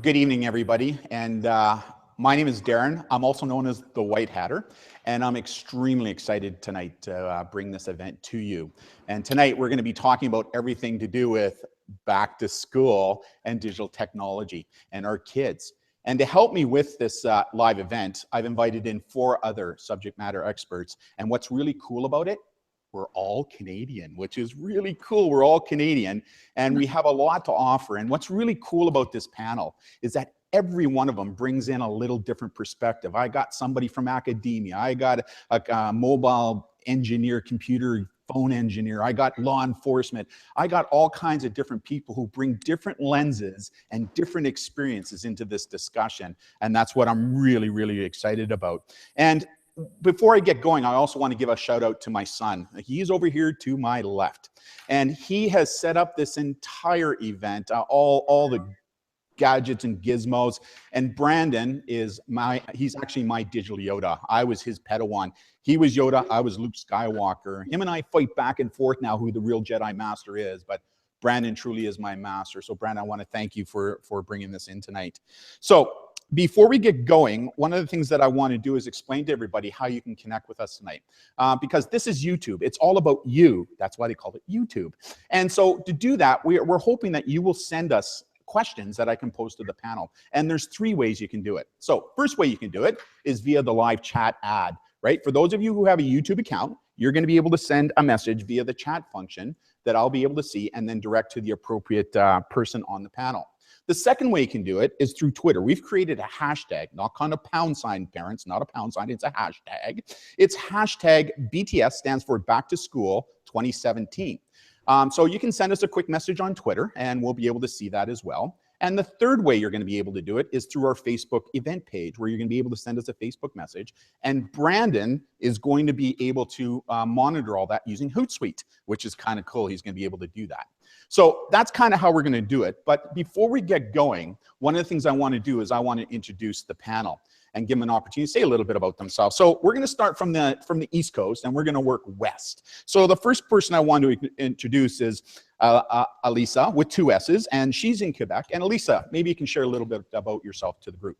Good evening, everybody. And my name is Darren. I'm also known as the White Hatter. And I'm extremely excited tonight to bring this event to you. And tonight we're going to be talking about everything to do with back to school and digital technology and our kids. And to help me with this live event, I've invited in 4 other subject matter experts. And what's really cool about it, we're all Canadian, which is really cool. We're all Canadian and we have a lot to offer. And what's really cool about this panel is that every one of them brings in a little different perspective. I got somebody from academia. I got a mobile engineer, computer phone engineer. I got law enforcement. I got all kinds of different people who bring different lenses and different experiences into this discussion. And that's what I'm really, really excited about. And before I get going, I also want to give a shout out to my son. He's over here to my left. And he has set up this entire event, all the gadgets and gizmos. And Brandon is he's actually my digital Yoda. I was his Padawan. He was Yoda, I was Luke Skywalker. Him and I fight back and forth now who the real Jedi Master is, but Brandon truly is my master. So Brandon, I want to thank you for bringing this in tonight. So before we get going, one of the things that I want to do is explain to everybody how you can connect with us tonight. Because this is YouTube. It's all about you. That's why they call it YouTube. And so to do that, we're hoping that you will send us questions that I can pose to the panel. And there's 3 ways you can do it. So first way you can do it is via the live chat ad, right? For those of you who have a YouTube account, you're going to be able to send a message via the chat function that I'll be able to see and then direct to the appropriate person on the panel. The second way you can do it is through Twitter. We've created a hashtag, not kind of pound sign, parents, not a pound sign, it's a hashtag. It's hashtag BTS, stands for Back to School 2017. So you can send us a quick message on Twitter and we'll be able to see that as well. And the third way you're going to be able to do it is through our Facebook event page, where you're going to be able to send us a Facebook message. And Brandon is going to be able to monitor all that using Hootsuite, which is kind of cool. He's going to be able to do that. So that's kind of how we're going to do it. But before we get going, one of the things I want to do is I want to introduce the panel and give them an opportunity to say a little bit about themselves. So we're going to start from the East Coast and we're going to work west. So the first person I want to introduce is Alisa with 2 S's, and she's in Quebec. And Alisa, maybe you can share a little bit about yourself to the group.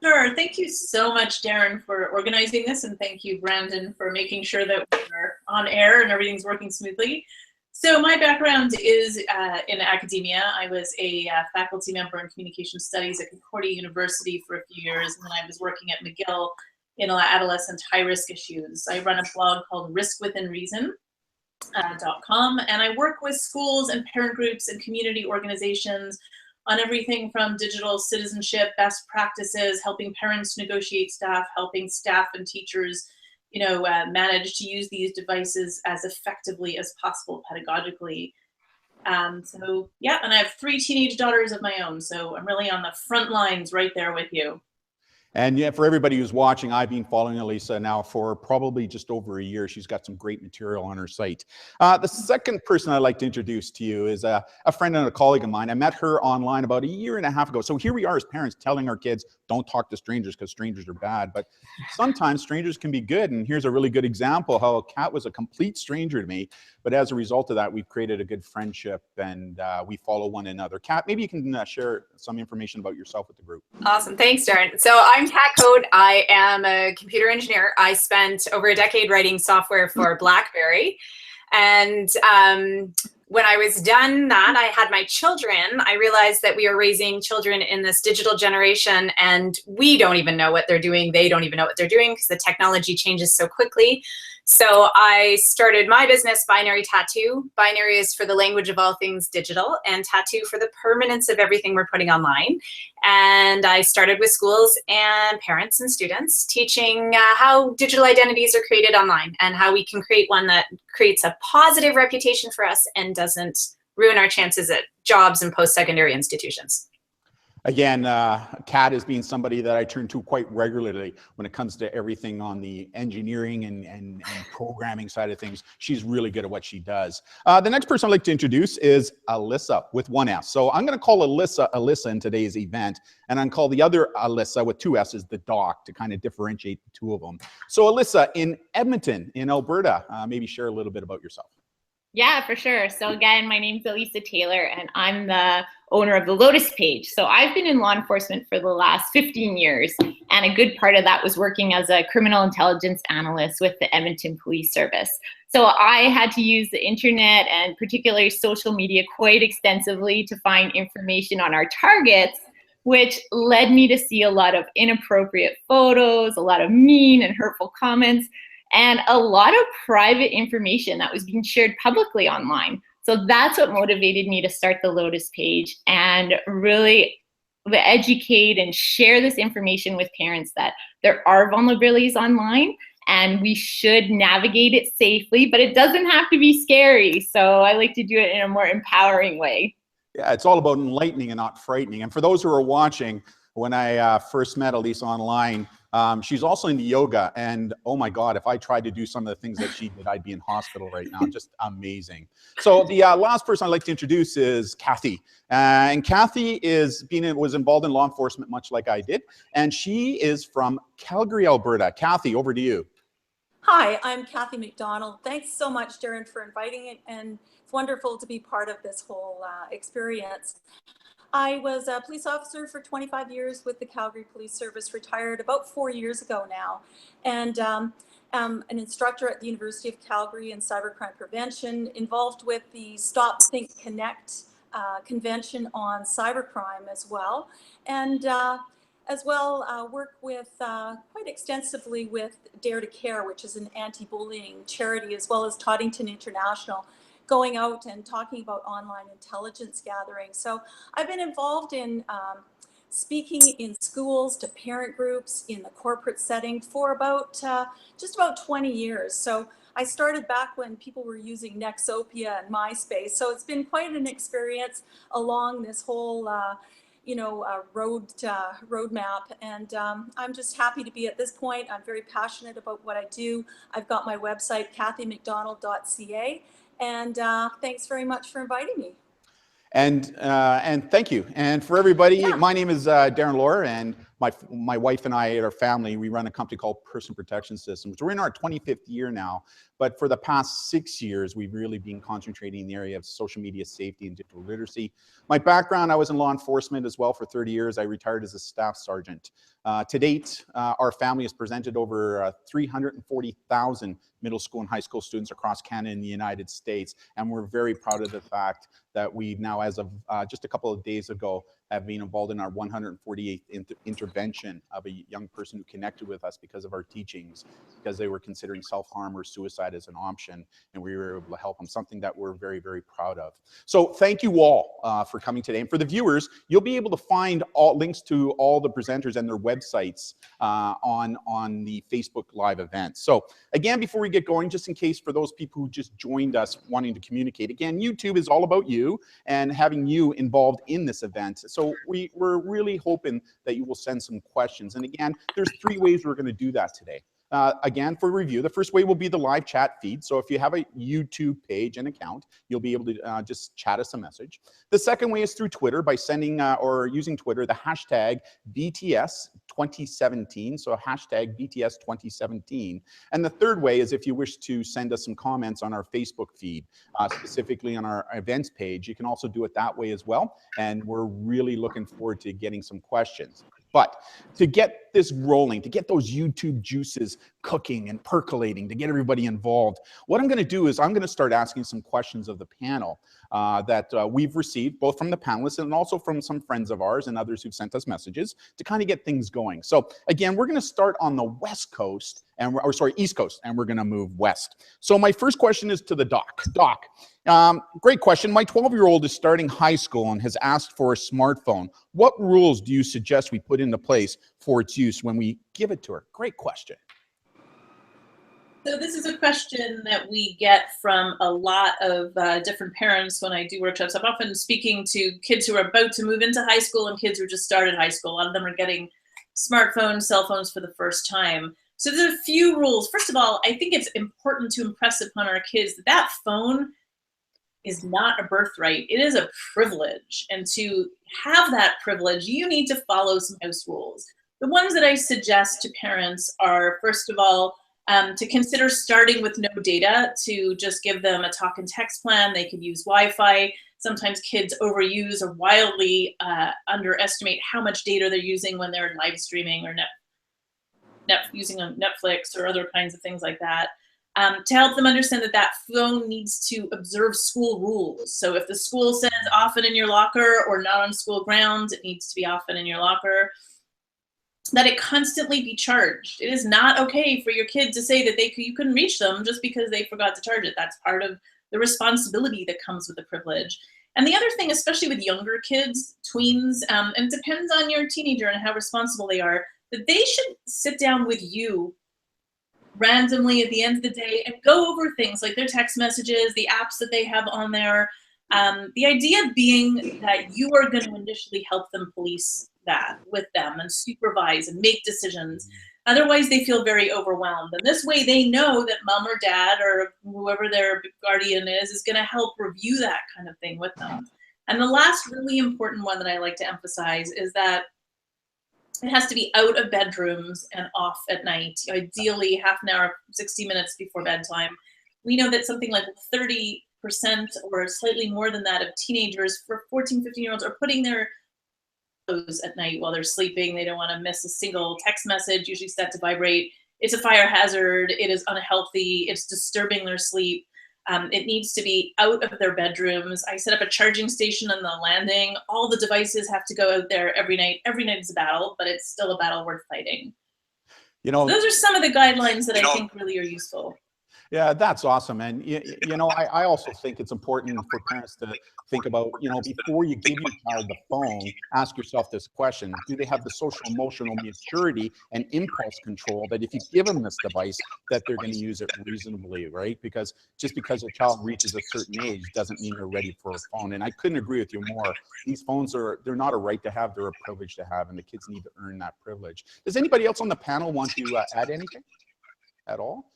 Sure. Thank you so much, Darren, for organizing this, and thank you, Brandon, for making sure that we're on air and everything's working smoothly. So my background is in academia. I was a faculty member in communication studies at Coode University for a few years, and then I was working at McGill in adolescent high-risk issues. I run a blog called riskwithinreason.com, and I work with schools and parent groups and community organizations on everything from digital citizenship, best practices, helping parents negotiate staff, helping staff and teachers manage to use these devices as effectively as possible pedagogically. So yeah, and I have 3 teenage daughters of my own, so I'm really on the front lines right there with you. And yeah, for everybody who's watching, I've been following Alisa now for probably just over a year. She's got some great material on her site. The second person I'd like to introduce to you is a friend and a colleague of mine. I met her online about 1.5 years ago. So here we are as parents telling our kids, don't talk to strangers because strangers are bad. But sometimes strangers can be good. And here's a really good example how Kat was a complete stranger to me. But as a result of that, we've created a good friendship and we follow one another. Kat, maybe you can share some information about yourself with the group. Awesome. Thanks, Darren. So I'm Kat Coode. I am a computer engineer. I spent over a decade writing software for BlackBerry. And when I was done that, I had my children. I realized that we are raising children in this digital generation and we don't even know what they're doing. They don't even know what they're doing because the technology changes so quickly. So I started my business, Binary Tattoo. Binary is for the language of all things digital, and tattoo for the permanence of everything we're putting online. And I started with schools and parents and students, teaching how digital identities are created online and how we can create one that creates a positive reputation for us and doesn't ruin our chances at jobs and post-secondary institutions. Again, Kat has been somebody that I turn to quite regularly when it comes to everything on the engineering and programming side of things. She's really good at what she does. The next person I'd like to introduce is Alisa with 1 S. So I'm going to call Alisa in today's event, and I'm going to call the other Alisa with 2 S's the doc to kind of differentiate the 2 of them. So Alisa, in Edmonton, in Alberta, maybe share a little bit about yourself. Yeah, for sure. So again, my name's Alisa Taylor, and I'm the owner of the Lotus page. So I've been in law enforcement for the last 15 years, and a good part of that was working as a criminal intelligence analyst with the Edmonton Police Service. So I had to use the internet and particularly social media quite extensively to find information on our targets, which led me to see a lot of inappropriate photos, a lot of mean and hurtful comments, and a lot of private information that was being shared publicly online. So that's what motivated me to start the Lotus page and really educate and share this information with parents that there are vulnerabilities online and we should navigate it safely, but it doesn't have to be scary. So I like to do it in a more empowering way. Yeah, it's all about enlightening and not frightening. And for those who are watching, when I first met Alisa online, she's also into yoga. And oh my God, if I tried to do some of the things that she did, I'd be in hospital right now. Just amazing. So the last person I'd like to introduce is Kathy. And Kathy was involved in law enforcement much like I did. And she is from Calgary, Alberta. Kathy, over to you. Hi, I'm Kathy MacDonald. Thanks so much, Darren, for inviting it. And it's wonderful to be part of this whole experience. I was a police officer for 25 years with the Calgary Police Service, retired about 4 years ago now, and am an instructor at the University of Calgary in cybercrime prevention, involved with the Stop, Think, Connect convention on cybercrime as well, and work with quite extensively with Dare to Care, which is an anti-bullying charity, as well as Toddington International, going out and talking about online intelligence gathering. So I've been involved in speaking in schools to parent groups in the corporate setting for about just about 20 years. So I started back when people were using Nexopia and MySpace. So it's been quite an experience along this whole roadmap. And I'm just happy to be at this point. I'm very passionate about what I do. I've got my website, kathymacdonald.ca. And thanks very much for inviting me. And thank you. And for everybody, my name is Darren Laur, and my wife and I, our family, we run a company called Personal Protection Systems. We're in our 25th year now, but for the past 6 years, we've really been concentrating in the area of social media safety and digital literacy. My background, I was in law enforcement as well for 30 years. I retired as a staff sergeant. To date, our family has presented over 340,000 middle school and high school students across Canada and the United States. And we're very proud of the fact that we now, as of just a couple of days ago, have been involved in our 148th intervention of a young person who connected with us because of our teachings, because they were considering self-harm or suicide as an option, and we were able to help them, something that we're very, very proud of. So thank you all for coming today. And for the viewers, you'll be able to find all links to all the presenters and their websites on the Facebook Live event. So again, before we get going, just in case for those people who just joined us wanting to communicate, again, YouTube is all about you and having you involved in this event. So we're really hoping that you will send some questions. And again, there's 3 ways we're going to do that today. Again, for review, the first way will be the live chat feed. So if you have a YouTube page and account, you'll be able to just chat us a message. The second way is through Twitter by sending or using Twitter, the hashtag BTS2017. So hashtag BTS2017. And the third way is if you wish to send us some comments on our Facebook feed, specifically on our events page. You can also do it that way as well. And we're really looking forward to getting some questions. But to get this rolling, to get those YouTube juices cooking and percolating, to get everybody involved, what I'm going to do is I'm going to start asking some questions of the panel that we've received, both from the panelists and also from some friends of ours and others who've sent us messages to kind of get things going. So again, we're going to start on the West Coast, East Coast, and we're going to move west. So my first question is to the doc. Doc, great question. My 12-year-old is starting high school and has asked for a smartphone. What rules do you suggest we put into place for its use when we give it to her? Great question. So this is a question that we get from a lot of different parents when I do workshops. I'm often speaking to kids who are about to move into high school and kids who just started high school. A lot of them are getting smartphones, cell phones for the first time. So there's a few rules. First of all, I think it's important to impress upon our kids that that phone is not a birthright. It is a privilege. And to have that privilege, you need to follow some house rules. The ones that I suggest to parents are, first of all, To consider starting with no data, to just give them a talk and text plan. They could use Wi-Fi. Sometimes kids overuse or wildly underestimate how much data they're using when they're live streaming or using on Netflix or other kinds of things like that. To help them understand that that phone needs to observe school rules. So if the school says often in your locker or not on school grounds, it needs to be often in your locker. That it constantly be charged. It is not okay for your kid to say that you couldn't reach them just because they forgot to charge it. That's part of the responsibility that comes with the privilege. And the other thing, especially with younger kids, tweens, and it depends on your teenager and how responsible they are, that they should sit down with you randomly at the end of the day and go over things like their text messages, the apps that they have on there. The idea being that you are going to initially help them police that with them and supervise and make decisions. Otherwise, they feel very overwhelmed. And this way they know that mom or dad or whoever their guardian is going to help review that kind of thing with them. And the last really important one that I like to emphasize is that it has to be out of bedrooms and off at night, ideally half an hour, 60 minutes before bedtime. We know that something like 30% or slightly more than that of teenagers for 14, 15-year-olds are putting their clothes at night while they're sleeping. They don't want to miss a single text message, usually set to vibrate. It's a fire hazard. It is unhealthy. It's disturbing their sleep. It needs to be out of their bedrooms. I set up a charging station on the landing. All the devices have to go out there every night. Every night is a battle, but it's still a battle worth fighting. You know, those are some of the guidelines that I think really are useful. Yeah, that's awesome. And, you know, I also think it's important for parents to think about, you know, before you give your child the phone, ask yourself this question: do they have the social emotional maturity and impulse control that if you give them this device, that they're going to use it reasonably, right? Because just because a child reaches a certain age doesn't mean they're ready for a phone. And I couldn't agree with you more. These phones they're not a right to have, they're a privilege to have, and the kids need to earn that privilege. Does anybody else on the panel want to add anything at all?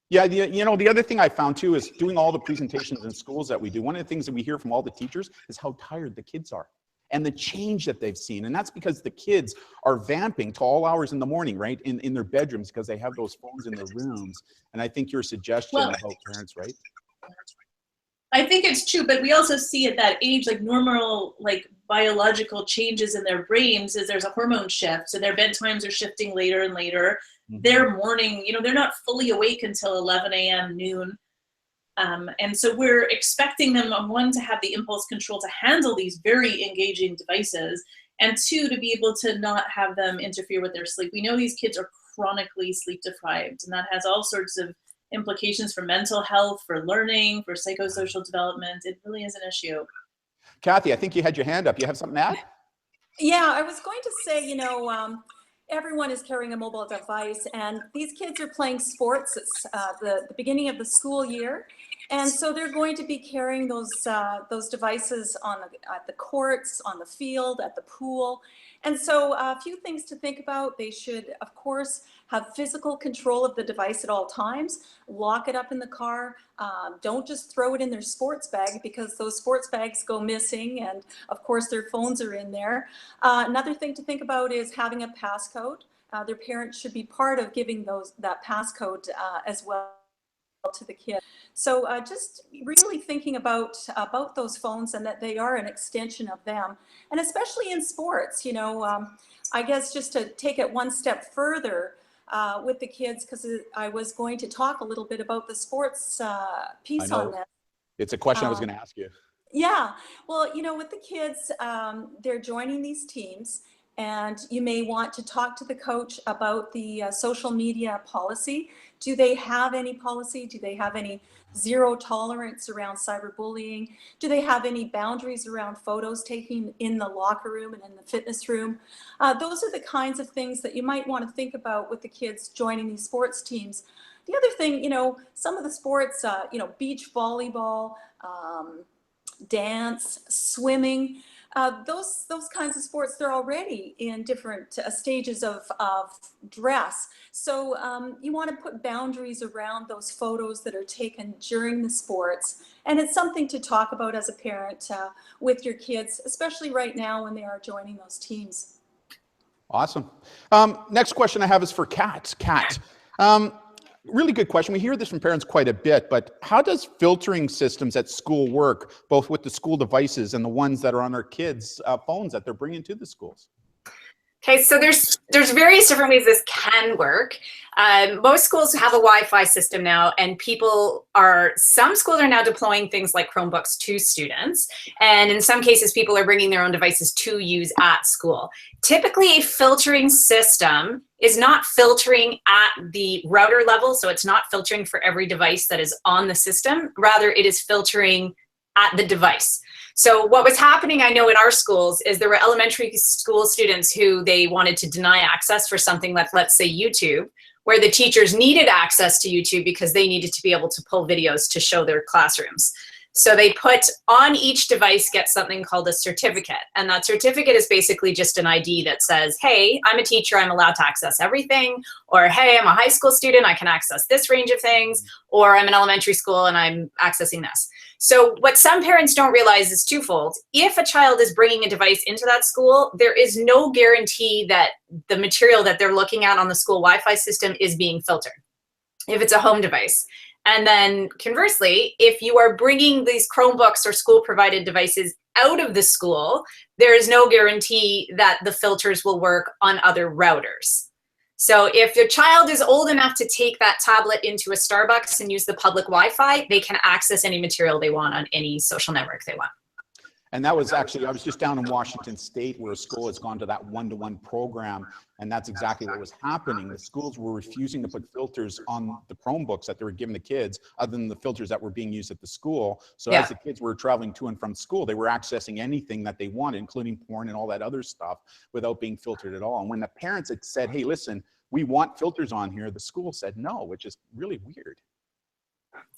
Yeah, you know, the other thing I found too is doing all the presentations in schools that we do. One of the things that we hear from all the teachers is how tired the kids are and the change that they've seen. And that's because the kids are vamping to all hours in the morning, right, in their bedrooms because they have those phones in their rooms. And I think your suggestion about parents, right? I think it's true, but we also see at that age, like normal, like biological changes in their brains is there's a hormone shift. So their bedtimes are shifting later and later. Their morning, you know, they're not fully awake until 11 a.m., noon. And so we're expecting them, one, to have the impulse control to handle these very engaging devices, and two, to be able to not have them interfere with their sleep. We know these kids are chronically sleep deprived, and that has all sorts of implications for mental health, for learning, for psychosocial development. It really is an issue. Kathy, I think you had your hand up. You have something to add? Yeah, I was going to say, you know, everyone is carrying a mobile device, and these kids are playing sports. It's the beginning of the school year, and so they're going to be carrying those devices at the courts, on the field, at the pool. And so a few things to think about. They should, of course, have physical control of the device at all times. Lock it up in the car. Don't just throw it in their sports bag, because those sports bags go missing, and of course their phones are in there. Another thing to think about is having a passcode. Their parents should be part of giving that passcode as well to the kid. So just really thinking about those phones, and that they are an extension of them, and especially in sports. You know, I guess just to take it one step further with the kids, because I was going to talk a little bit about the sports piece on this. It's a question I was going to ask you. Yeah, well, you know, with the kids, they're joining these teams, and you may want to talk to the coach about the social media policy. Do they have any policy? Do they have any zero tolerance around cyberbullying? Do they have any boundaries around photos taking in the locker room and in the fitness room? Those are the kinds of things that you might want to think about with the kids joining these sports teams. The other thing, you know, some of the sports, you know, beach volleyball, dance, swimming, those kinds of sports, they're already in different stages of dress. So you want to put boundaries around those photos that are taken during the sports. And it's something to talk about as a parent with your kids, especially right now when they are joining those teams. Awesome. Next question I have is for Kat. Kat, really good question. We hear this from parents quite a bit, but how does filtering systems at school work, both with the school devices and the ones that are on our kids' phones that they're bringing to the schools? Okay, so there's various different ways this can work. Most schools have a Wi-Fi system now, and some schools are now deploying things like Chromebooks to students. And in some cases, people are bringing their own devices to use at school. Typically, a filtering system is not filtering at the router level, so it's not filtering for every device that is on the system. Rather, it is filtering at the device. So what was happening, I know in our schools, is there were elementary school students who they wanted to deny access for something like, let's say, YouTube, where the teachers needed access to YouTube because they needed to be able to pull videos to show their classrooms. So they put on each device, get something called a certificate. And that certificate is basically just an ID that says, hey, I'm a teacher, I'm allowed to access everything. Or, hey, I'm a high school student, I can access this range of things. Or I'm in elementary school and I'm accessing this. So what some parents don't realize is twofold. If a child is bringing a device into that school, there is no guarantee that the material that they're looking at on the school Wi-Fi system is being filtered, if it's a home device. And then conversely, if you are bringing these Chromebooks or school provided devices out of the school, there is no guarantee that the filters will work on other routers. So if your child is old enough to take that tablet into a Starbucks and use the public Wi-Fi, they can access any material they want on any social network they want. And that was actually, I was just down in Washington State where a school has gone to that one-to-one program, and that's exactly what was happening. The schools were refusing to put filters on the Chromebooks that they were giving the kids, other than the filters that were being used at the school. So as the kids were traveling to and from school, they were accessing anything that they wanted, including porn and all that other stuff, without being filtered at all. And when the parents had said, hey, listen, we want filters on here, the school said no, which is really weird.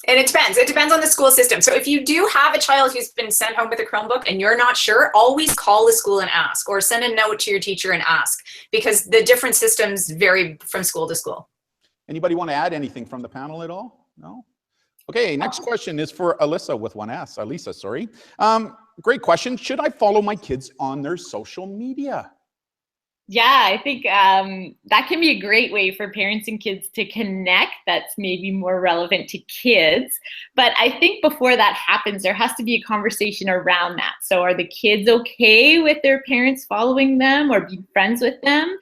And it depends on the school system. So if you do have a child who's been sent home with a Chromebook and you're not sure, always call the school and ask, or send a note to your teacher and ask, because the different systems vary from school to school. Anybody want to add anything from the panel at all? No? Okay, next question is for Alisa with one S. Alisa, sorry. Great question. Should I follow my kids on their social media? Yeah, I think that can be a great way for parents and kids to connect. That's maybe more relevant to kids. But I think before that happens, there has to be a conversation around that. So are the kids okay with their parents following them or being friends with them?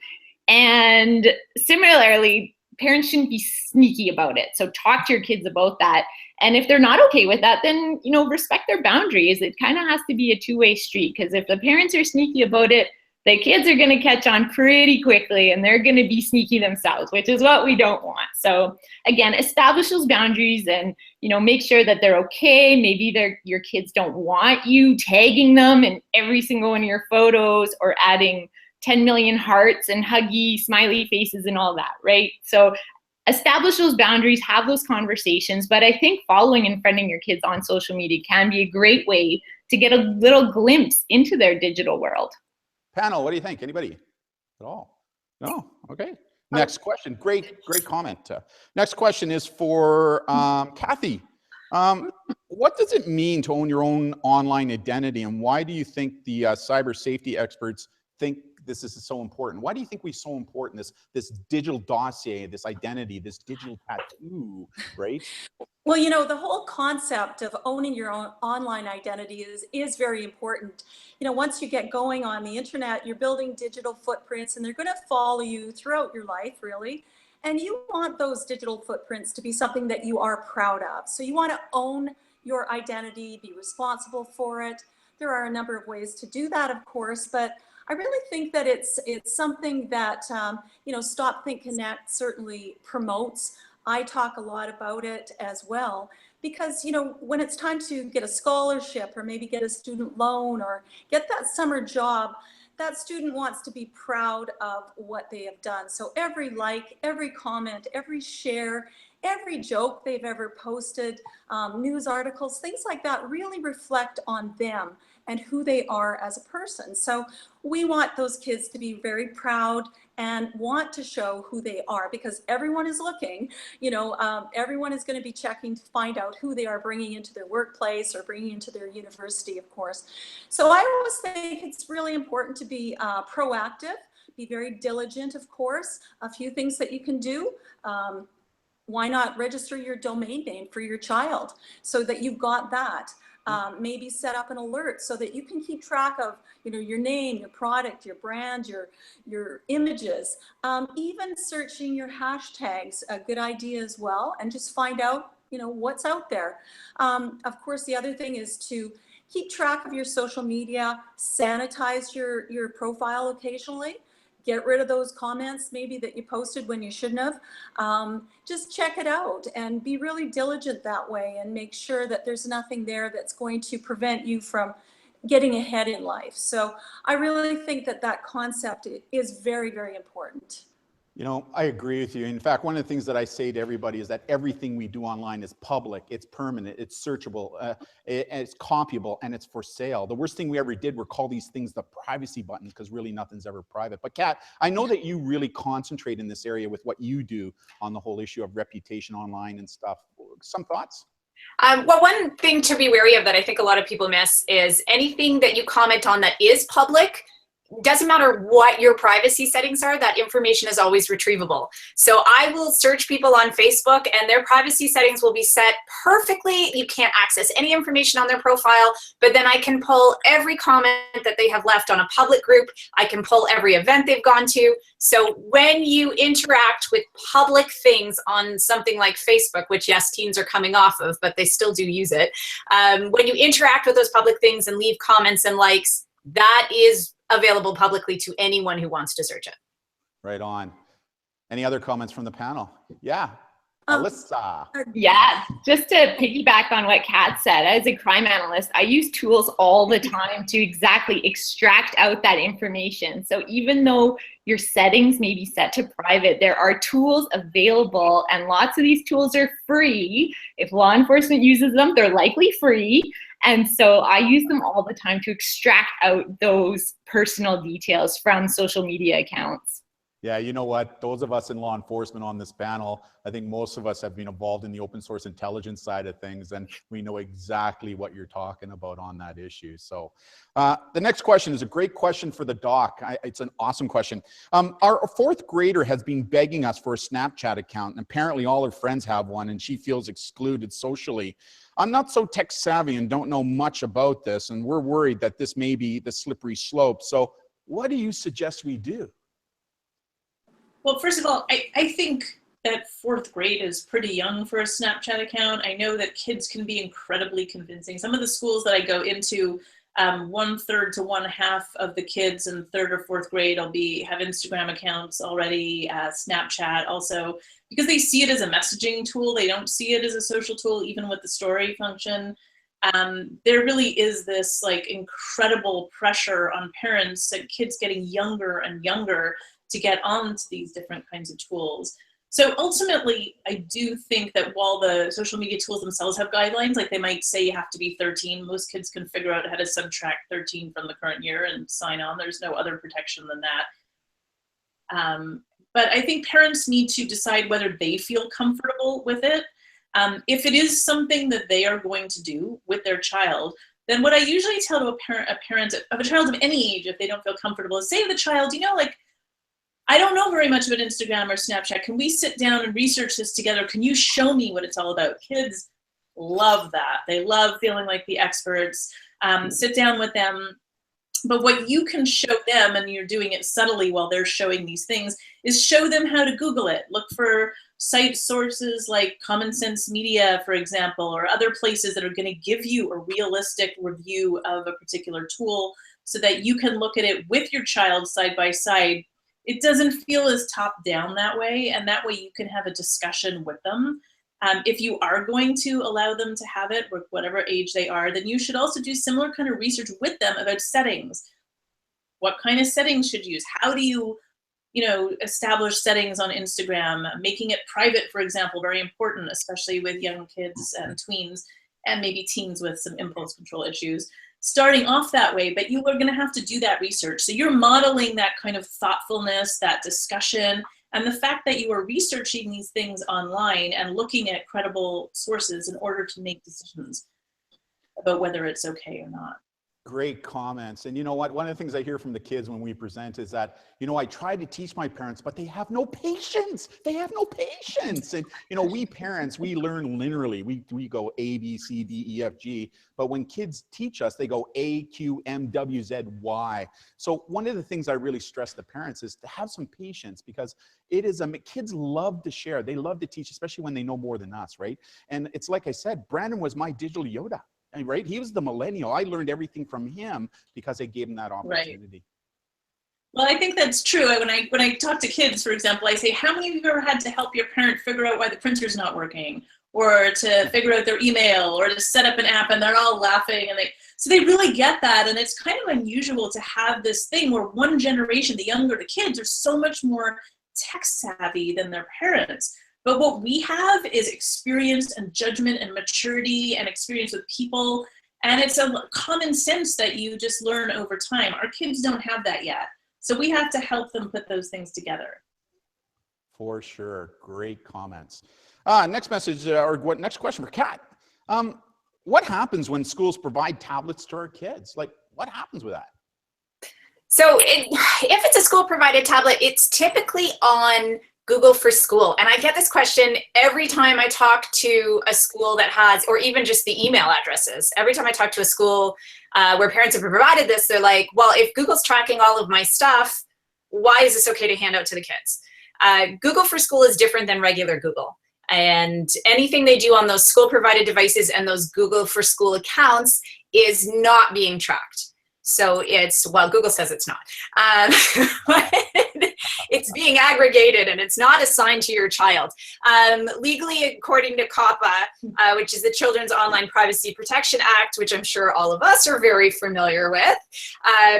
And similarly, parents shouldn't be sneaky about it. So talk to your kids about that. And if they're not okay with that, then, you know, respect their boundaries. It kind of has to be a two-way street, because if the parents are sneaky about it, the kids are going to catch on pretty quickly, and they're going to be sneaky themselves, which is what we don't want. So again, establish those boundaries and, you know, make sure that they're okay. Maybe your kids don't want you tagging them in every single one of your photos or adding 10 million hearts and huggy smiley faces and all that, right? So establish those boundaries, have those conversations. But I think following and friending your kids on social media can be a great way to get a little glimpse into their digital world. Panel, what do you think? Anybody at all? No? Okay. Next question. Great comment. Next question is for Kathy. What does it mean to own your own online identity, and why do you think the cyber safety experts think this is so important? Why do you think we're so important, this digital dossier, this identity, this digital tattoo, right? Well, you know, the whole concept of owning your own online identity is very important. You know, once you get going on the internet, you're building digital footprints, and they're going to follow you throughout your life, really. And you want those digital footprints to be something that you are proud of. So you want to own your identity, be responsible for it. There are a number of ways to do that, of course, but I really think that it's something that, you know, Stop, Think, Connect certainly promotes. I talk a lot about it as well, because, you know, when it's time to get a scholarship or maybe get a student loan or get that summer job, that student wants to be proud of what they have done. So every like, every comment, every share, every joke they've ever posted, news articles, things like that really reflect on them and who they are as a person. So we want those kids to be very proud and want to show who they are, because everyone is looking, you know, everyone is going to be checking to find out who they are bringing into their workplace or bringing into their university, of course. So I always think it's really important to be proactive, be very diligent, of course. A few things that you can do. why not register your domain name for your child so that you've got that? Maybe set up an alert so that you can keep track of, your name, your product, your brand, your images. Even searching your hashtags, a good idea as well, and just find out, what's out there. Of course, the other thing is to keep track of your social media, sanitize your profile occasionally. Get rid of those comments maybe that you posted when you shouldn't have. Just check it out and be really diligent that way, and make sure that there's nothing there that's going to prevent you from getting ahead in life. So I really think that concept is very, very important. I agree with you. In fact, one of the things that I say to everybody is that everything we do online is public, it's permanent, it's searchable, it's copyable, and it's for sale. The worst thing we ever did were call these things the privacy buttons, because really nothing's ever private. But Kat, I know that you really concentrate in this area with what you do on the whole issue of reputation online and stuff. Some thoughts? Well, one thing to be wary of that I think a lot of people miss is anything that you comment on that is public, doesn't matter what your privacy settings are, that information is always retrievable. So I will search people on Facebook and their privacy settings will be set perfectly. You can't access any information on their profile, but then I can pull every comment that they have left on a public group. I can pull every event they've gone to. So when you interact with public things on something like Facebook, which yes, teens are coming off of, but they still do use it. When you interact with those public things and leave comments and likes, that is available publicly to anyone who wants to search it. Right on. Any other comments from the panel? Yeah. Alisa. Yeah, just to piggyback on what Kat said, as a crime analyst, I use tools all the time to exactly extract out that information. So even though your settings may be set to private, there are tools available, and lots of these tools are free. If law enforcement uses them, they're likely free. And so I use them all the time to extract out those personal details from social media accounts. Yeah, you know what? Those of us in law enforcement on this panel, I think most of us have been involved in the open source intelligence side of things, and we know exactly what you're talking about on that issue. So the next question is a great question for the doc. It's an awesome question. Our fourth grader has been begging us for a Snapchat account, and apparently all her friends have one, and she feels excluded socially. I'm not so tech savvy and don't know much about this, and we're worried that this may be the slippery slope. So what do you suggest we do? Well, first of all, I think that fourth grade is pretty young for a Snapchat account. I know that kids can be incredibly convincing. Some of the schools that I go into, 1/3 to 1/2 of the kids in third or fourth grade have Instagram accounts already, Snapchat also, because they see it as a messaging tool. They don't see it as a social tool, even with the story function. There really is this like incredible pressure on parents and kids getting younger and younger to get onto these different kinds of tools. So ultimately, I do think that while the social media tools themselves have guidelines, like they might say you have to be 13, most kids can figure out how to subtract 13 from the current year and sign on. There's no other protection than that. But I think parents need to decide whether they feel comfortable with it. If it is something that they are going to do with their child, then what I usually tell to a parent of a child of any age, if they don't feel comfortable, is say to the child, I don't know very much about Instagram or Snapchat. Can we sit down and research this together? Can you show me what it's all about? Kids love that. They love feeling like the experts. Sit down with them. But what you can show them, and you're doing it subtly while they're showing these things, is show them how to Google it. Look for site sources like Common Sense Media, for example, or other places that are going to give you a realistic review of a particular tool so that you can look at it with your child side by side. It doesn't feel as top down that way, and that way you can have a discussion with them. If you are going to allow them to have it, with whatever age they are, then you should also do similar kind of research with them about settings. What kind of settings should you use? How do you, establish settings on Instagram? Making it private, for example, very important, especially with young kids and tweens, and maybe teens with some impulse control issues. Starting off that way, but you are going to have to do that research. So you're modeling that kind of thoughtfulness, that discussion, and the fact that you are researching these things online and looking at credible sources in order to make decisions about whether it's okay or not. Great comments. And you know what? One of the things I hear from the kids when we present is that, I try to teach my parents, but they have no patience. They have no patience. And, we parents, we learn linearly. We go A, B, C, D, E, F, G. But when kids teach us, they go A, Q, M, W, Z, Y. So one of the things I really stress to parents is to have some patience, because it is, kids love to share. They love to teach, especially when they know more than us, right? And it's like I said, Brandon was my digital Yoda. Right? He was the millennial. I learned everything from him because I gave him that opportunity. Right. Well, I think that's true. When I talk to kids, for example, I say, how many of you have ever had to help your parent figure out why the printer's not working, or to figure out their email, or to set up an app, and they're all laughing, and so they really get that. And it's kind of unusual to have this thing where one generation, the younger the kids, are so much more tech savvy than their parents. But what we have is experience and judgment and maturity and experience with people. And it's a common sense that you just learn over time. Our kids don't have that yet. So we have to help them put those things together. For sure. Great comments. Next message, next question for Kat. What happens when schools provide tablets to our kids? Like, what happens with that? So if it's a school provided tablet, it's typically on Google for School. And I get this question every time I talk to a school that has, or even just the email addresses. Every time I talk to a school where parents have provided this, they're like, well, if Google's tracking all of my stuff, why is this okay to hand out to the kids? Google for School is different than regular Google. And anything they do on those school provided devices and those Google for School accounts is not being tracked. So well, Google says it's not. It's being aggregated and it's not assigned to your child. Legally, according to COPPA, which is the Children's Online Privacy Protection Act, which I'm sure all of us are very familiar with,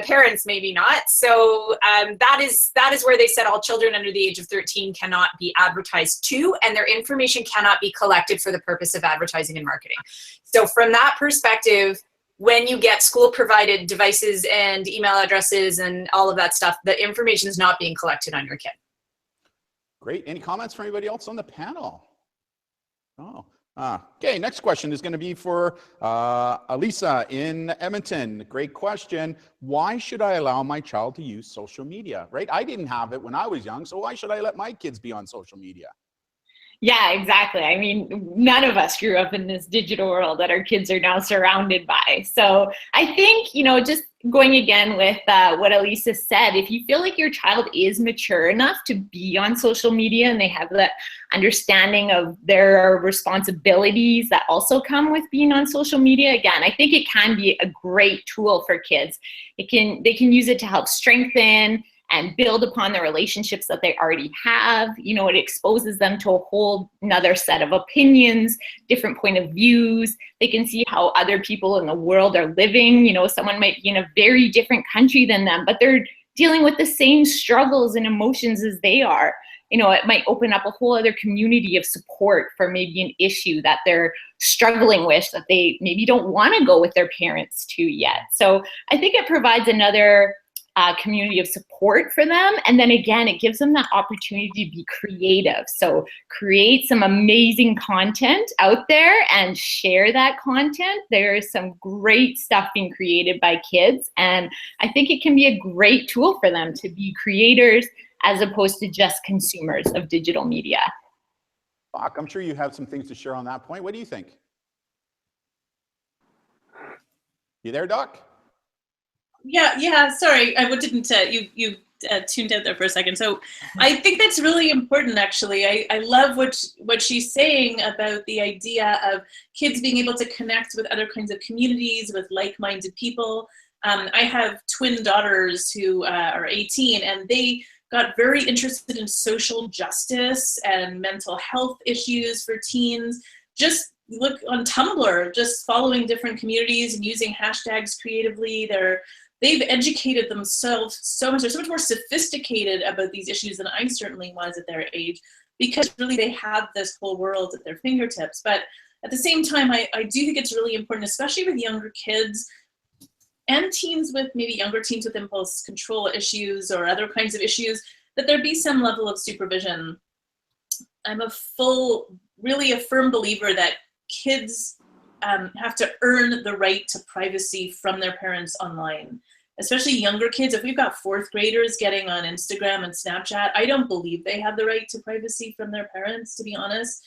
parents maybe not. So that is where they said all children under the age of 13 cannot be advertised to, and their information cannot be collected for the purpose of advertising and marketing. So from that perspective, when you get school-provided devices and email addresses and all of that stuff, the information is not being collected on your kid. Great. Any comments from anybody else on the panel? Oh, okay. Next question is going to be for Alisa in Edmonton. Great question. Why should I allow my child to use social media? Right? I didn't have it when I was young, so why should I let my kids be on social media? Yeah, exactly. I mean, none of us grew up in this digital world that our kids are now surrounded by. So I think, just going again with what Alisa said, if you feel like your child is mature enough to be on social media and they have that understanding of their responsibilities that also come with being on social media, again, I think it can be a great tool for kids. They can use it to help strengthen and build upon the relationships that they already have. It exposes them to a whole another set of opinions, different point of views. They can see how other people in the world are living. Someone might be in a very different country than them, but they're dealing with the same struggles and emotions as they are. It might open up a whole other community of support for maybe an issue that they're struggling with that they maybe don't want to go with their parents to yet. So I think it provides another community of support for them. And then again, it gives them that opportunity to be creative. So create some amazing content out there and share that content. There is some great stuff being created by kids. And I think it can be a great tool for them to be creators as opposed to just consumers of digital media. Doc, I'm sure you have some things to share on that point. What do you think? You there, Doc? Yeah. Sorry, I didn't. You tuned out there for a second. So I think that's really important. Actually, I love what she's saying about the idea of kids being able to connect with other kinds of communities, with like-minded people. I have twin daughters who are 18, and they got very interested in social justice and mental health issues for teens. Just look on Tumblr, just following different communities and using hashtags creatively. They've educated themselves so much. They're so much more sophisticated about these issues than I certainly was at their age, because really they have this whole world at their fingertips. But at the same time, I do think it's really important, especially with younger kids and teens with maybe younger teens with impulse control issues or other kinds of issues, that there be some level of supervision. I'm really a firm believer that kids have to earn the right to privacy from their parents online. Especially younger kids, if we've got fourth graders getting on Instagram and Snapchat, I don't believe they have the right to privacy from their parents, to be honest,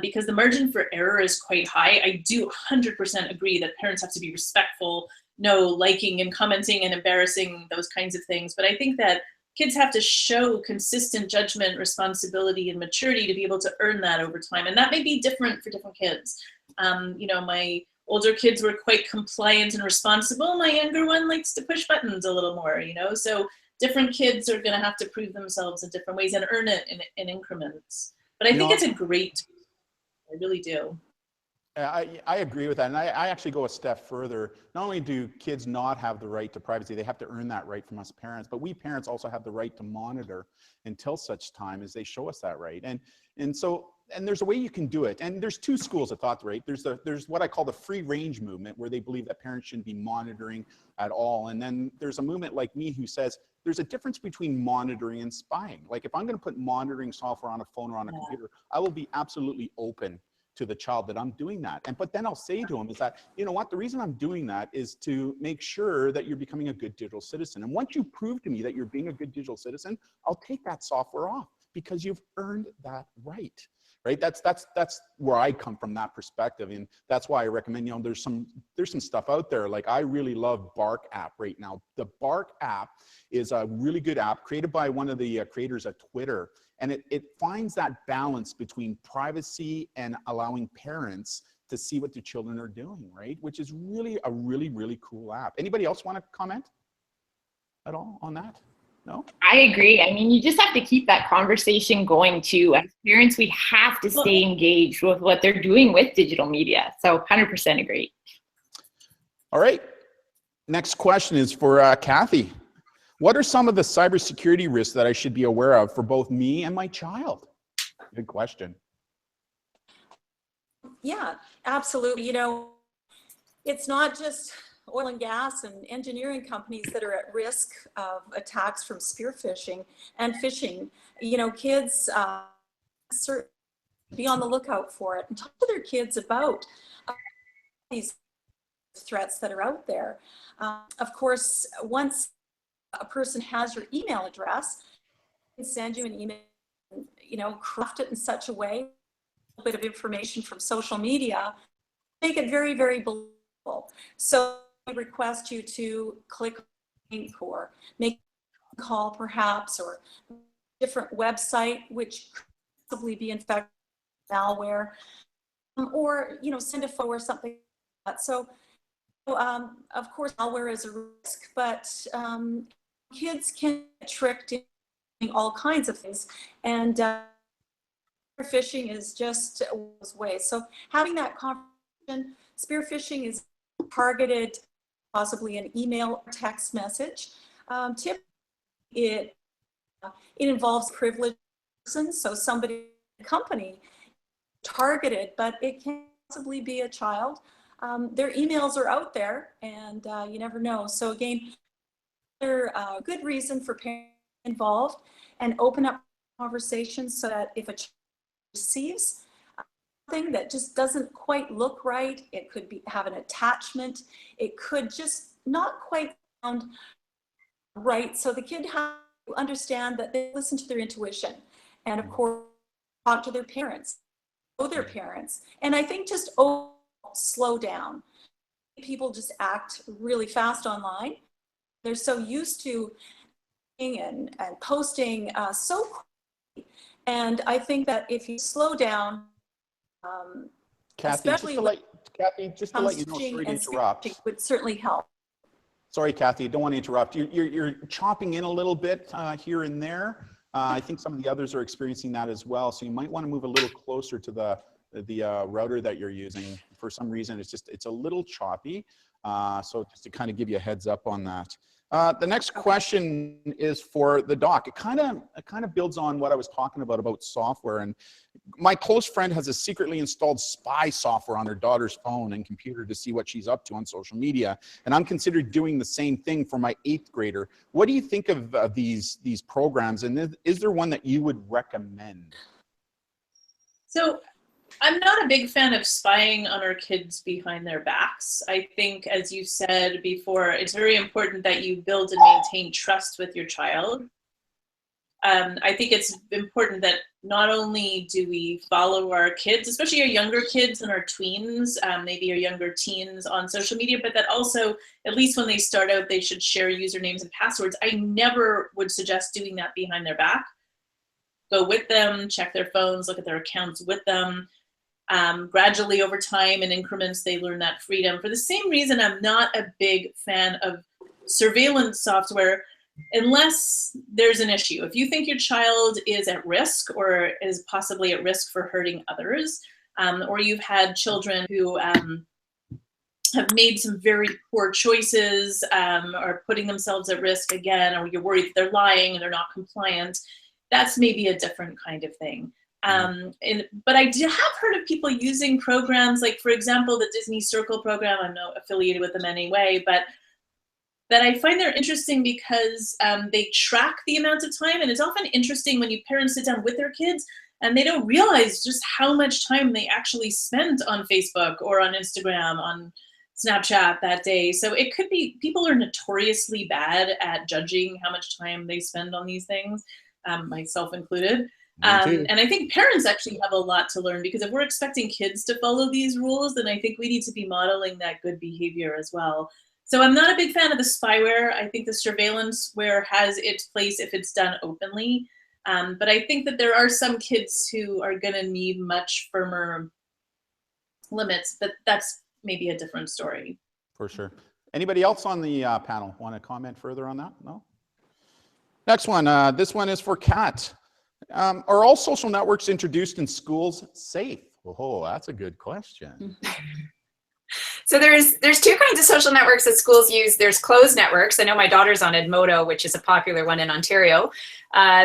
because the margin for error is quite high. I do 100% agree that parents have to be respectful, no liking and commenting and embarrassing, those kinds of things. But I think that kids have to show consistent judgment, responsibility, and maturity to be able to earn that over time. And that may be different for different kids. You know, my older kids were quite compliant and responsible. My younger one likes to push buttons a little more, you know? So different kids are gonna have to prove themselves in different ways and earn it in increments. But I think it's a great, I really do. I agree with that. And I actually go a step further. Not only do kids not have the right to privacy, they have to earn that right from us parents, but we parents also have the right to monitor until such time as they show us that right. And there's a way you can do it. And there's two schools of thought, right? There's what I call the free range movement, where they believe that parents shouldn't be monitoring at all. And then there's a movement like me who says there's a difference between monitoring and spying. Like if I'm going to put monitoring software on a phone or on a computer, I will be absolutely open to the child that I'm doing that. But then I'll say to them is that, you know what, the reason I'm doing that is to make sure that you're becoming a good digital citizen. And once you prove to me that you're being a good digital citizen, I'll take that software off because you've earned that right. Right? That's where I come from, that perspective. And that's why I recommend, you know, there's some stuff out there. Like I really love Bark app right now. The Bark app is a really good app created by one of the creators at Twitter. And it finds that balance between privacy and allowing parents to see what their children are doing, right? Which is really a really cool app. Anybody else want to comment at all on that? No? I agree. I mean, you just have to keep that conversation going too. As parents, we have to stay engaged with what they're doing with digital media. So 100% agree. All right. Next question is for Kathy. What are some of the cybersecurity risks that I should be aware of for both me and my child? Good question. Yeah, absolutely. You know, it's not just oil and gas and engineering companies that are at risk of attacks from spear phishing and phishing. You know, kids certainly be on the lookout for it and talk to their kids about these threats that are out there. Of course, once a person has your email address, they can send you an email, you know, craft it in such a way, a bit of information from social media, make it very believable. So I request you to click on a link or make a call perhaps, or a different website which could possibly be infected with malware, or, you know, send a photo or something like that. So of course malware is a risk, but kids can get tricked in all kinds of things, and phishing is just one of those ways. So having that conversation, spear phishing is targeted, possibly an email or text message. Typically, it involves privileged persons, so somebody in the company targeted, but it can possibly be a child. Their emails are out there, and you never know. So again, good reason for parents involved and open up conversations so that if a child receives something that just doesn't quite look right, it could have an attachment, it could just not quite sound right. So the kid has to understand that they listen to their intuition, and of course talk to their parents, know their parents. And I think just slow down. People just act really fast online. They're so used to and posting so quickly. And I think that if you slow down, Kathy, just to let you know, sorry to interrupt. Would certainly help. Sorry, Kathy, I don't want to interrupt. You're chopping in a little bit here and there. I think some of the others are experiencing that as well. So you might want to move a little closer to the router that you're using. For some reason, it's a little choppy. So just to kind of give you a heads up on that. The next question is for the doc. It kind of builds on what I was talking about software. And my close friend has a secretly installed spy software on her daughter's phone and computer to see what she's up to on social media. And I'm considered doing the same thing for my 8th grader. What do you think of these programs? And is there one that you would recommend? So I'm not a big fan of spying on our kids behind their backs. I think, as you said before, it's very important that you build and maintain trust with your child. I think it's important that not only do we follow our kids, especially our younger kids and our tweens, maybe our younger teens on social media, but that also, at least when they start out, they should share usernames and passwords. I never would suggest doing that behind their back. Go with them, check their phones, look at their accounts with them. Gradually over time in increments, they learn that freedom. For the same reason, I'm not a big fan of surveillance software unless there's an issue. If you think your child is at risk or is possibly at risk for hurting others, or you've had children who have made some very poor choices, or putting themselves at risk again, or you're worried that they're lying and they're not compliant, that's maybe a different kind of thing. But I have heard of people using programs like, for example, the Disney Circle program. I'm not affiliated with them anyway, but that I find they're interesting because they track the amount of time. And it's often interesting when parents sit down with their kids and they don't realize just how much time they actually spent on Facebook or on Instagram, on Snapchat that day. So it could be, people are notoriously bad at judging how much time they spend on these things, myself included. And I think parents actually have a lot to learn, because if we're expecting kids to follow these rules, then I think we need to be modeling that good behavior as well. So I'm not a big fan of the spyware. I think the surveillanceware has its place if it's done openly. But I think that there are some kids who are going to need much firmer limits, but that's maybe a different story. For sure. Anybody else on the panel want to comment further on that? No? Next one. This one is for Kat. Are all social networks introduced in schools safe? Oh, that's a good question. So there's two kinds of social networks that schools use. There's closed networks. I know my daughter's on Edmodo, which is a popular one in Ontario.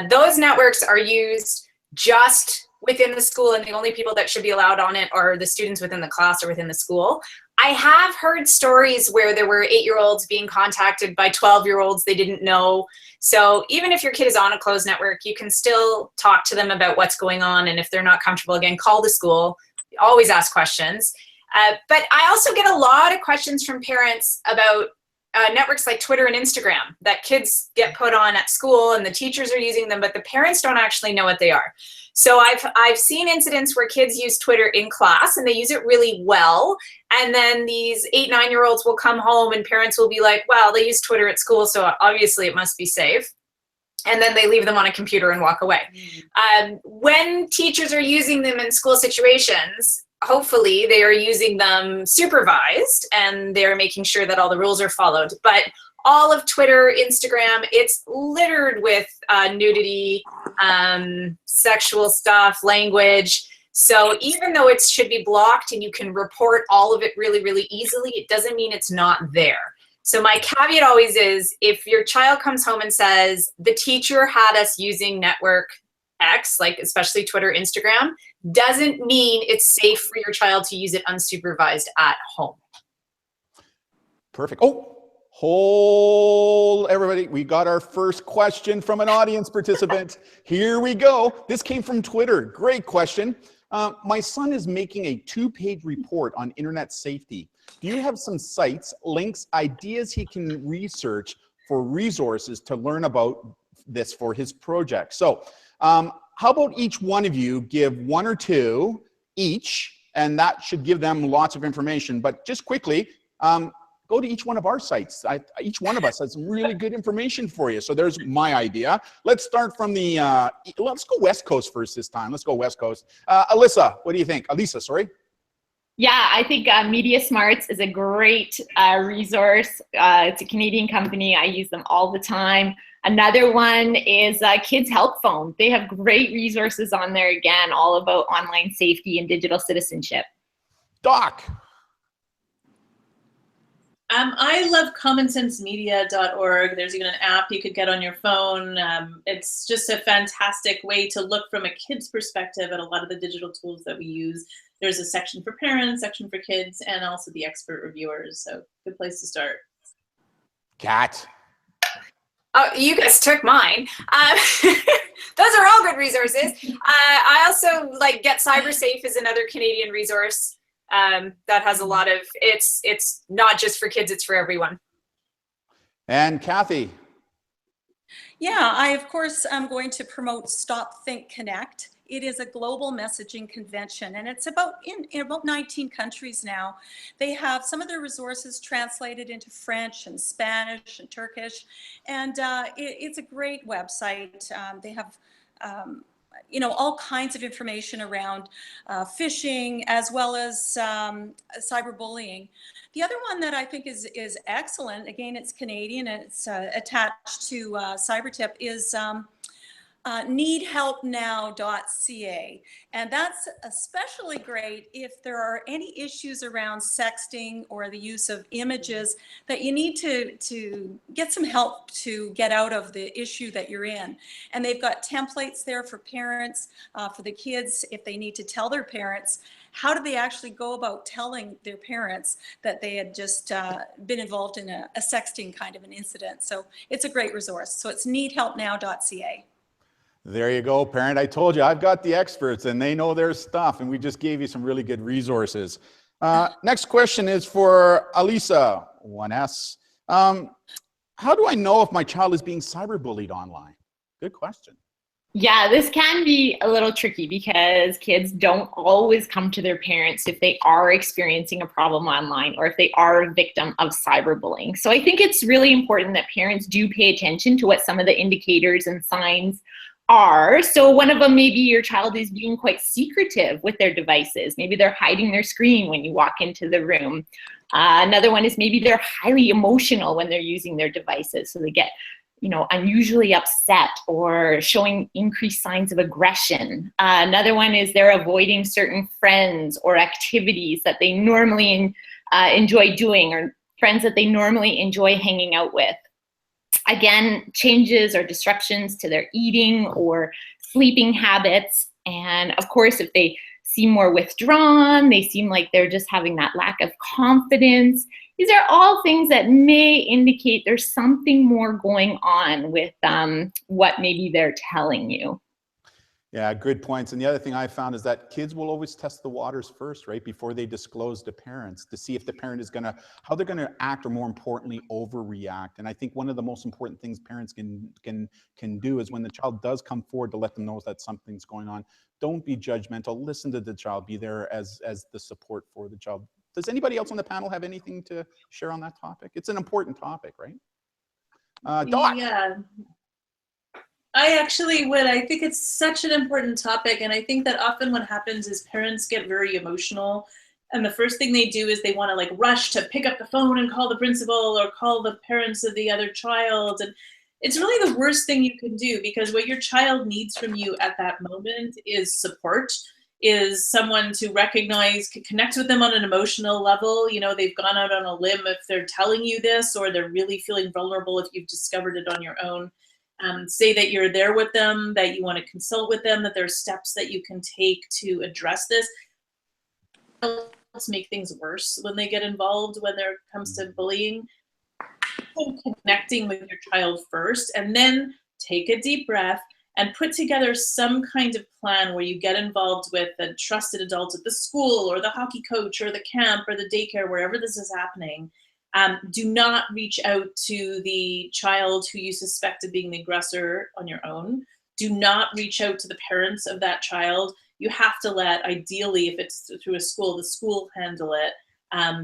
Those networks are used just within the school, and the only people that should be allowed on it are the students within the class or within the school. I have heard stories where there were 8-year-olds being contacted by 12-year-olds they didn't know. So even if your kid is on a closed network, you can still talk to them about what's going on. And if they're not comfortable, again, call the school. Always ask questions. But I also get a lot of questions from parents about networks like Twitter and Instagram that kids get put on at school, and the teachers are using them, but the parents don't actually know what they are. So I've seen incidents where kids use Twitter in class and they use it really well. And then these 8-, 9-year-olds will come home and parents will be like, well, they use Twitter at school, so obviously it must be safe. And then they leave them on a computer and walk away. When teachers are using them in school situations, hopefully they are using them supervised and they're making sure that all the rules are followed. But all of Twitter, Instagram, it's littered with nudity, sexual stuff, language. So even though it should be blocked and you can report all of it really, really easily, it doesn't mean it's not there. So my caveat always is, if your child comes home and says, the teacher had us using network X, like especially Twitter, Instagram, doesn't mean it's safe for your child to use it unsupervised at home. Perfect. Oh, hold everybody. We got our first question from an audience participant. Here we go. This came from Twitter. Great question. My son is making a 2-page report on internet safety. Do you have some sites, links, ideas he can research for resources to learn about this for his project? So how about each one of you give 1 or 2 each, and that should give them lots of information. But just quickly, go to each one of our sites. Each one of us has some really good information for you. So there's my idea. Let's start from the, let's go West Coast first this time. Let's go West Coast. Alisa, what do you think? Alisa, sorry. Yeah, I think Media Smarts is a great resource. It's a Canadian company. I use them all the time. Another one is Kids Help Phone. They have great resources on there, again, all about online safety and digital citizenship. Doc. I love commonsensemedia.org. There's even an app you could get on your phone. It's just a fantastic way to look from a kid's perspective at a lot of the digital tools that we use. There's a section for parents, section for kids, and also the expert reviewers. So good place to start. Kat. Oh, you guys took mine. Those are all good resources. I also like Get Cyber Safe is another Canadian resource that has a lot of, it's not just for kids, it's for everyone. And Kathy. Yeah, I of course am going to promote Stop, Think, Connect. It is a global messaging convention, and it's about in about 19 countries now. They have some of their resources translated into French and Spanish and Turkish, and it's a great website. They have you know, all kinds of information around phishing as well as cyberbullying. The other one that I think is excellent, again, it's Canadian and it's attached to CyberTip, is needhelpnow.ca. And that's especially great if there are any issues around sexting or the use of images that you need to get some help to get out of the issue that you're in. And they've got templates there for parents, for the kids, if they need to tell their parents. How do they actually go about telling their parents that they had just been involved in a sexting kind of an incident? So it's a great resource. So it's needhelpnow.ca. There you go, parent. I told you, I've got the experts and they know their stuff, and we just gave you some really good resources. Next question is for Alisa, 1S. How do I know if my child is being cyberbullied online? Good question. Yeah, this can be a little tricky because kids don't always come to their parents if they are experiencing a problem online or if they are a victim of cyberbullying. So I think it's really important that parents do pay attention to what some of the indicators and signs are. So one of them, maybe your child is being quite secretive with their devices. Maybe they're hiding their screen when you walk into the room. Another one is maybe they're highly emotional when they're using their devices. So they get, you know, unusually upset or showing increased signs of aggression. Another one is they're avoiding certain friends or activities that they normally enjoy doing, or friends that they normally enjoy hanging out with. Again, changes or disruptions to their eating or sleeping habits. And of course, if they seem more withdrawn, they seem like they're just having that lack of confidence. These are all things that may indicate there's something more going on with what maybe they're telling you. Yeah, good points. And the other thing I found is that kids will always test the waters first, right? Before they disclose to parents, to see if the parent is how they're gonna act, or more importantly, overreact. And I think one of the most important things parents can do is when the child does come forward, to let them know that something's going on. Don't be judgmental, listen to the child, be there as the support for the child. Does anybody else on the panel have anything to share on that topic? It's an important topic, right? Doc. Yeah. I actually would. I think it's such an important topic, and I think that often what happens is parents get very emotional, and the first thing they do is they want to like rush to pick up the phone and call the principal or call the parents of the other child. And it's really the worst thing you can do, because what your child needs from you at that moment is support, is someone to recognize, connect with them on an emotional level. You know, they've gone out on a limb if they're telling you this, or they're really feeling vulnerable if you've discovered it on your own. Say that you're there with them, that you want to consult with them, that there's steps that you can take to address this. It helps make things worse when they get involved when there comes to bullying. So connecting with your child first, and then take a deep breath and put together some kind of plan where you get involved with a trusted adult at the school or the hockey coach or the camp or the daycare, wherever this is happening. Do not reach out to the child who you suspect of being the aggressor on your own. Do not reach out to the parents of that child. You have to let, ideally, if it's through a school, the school handle it,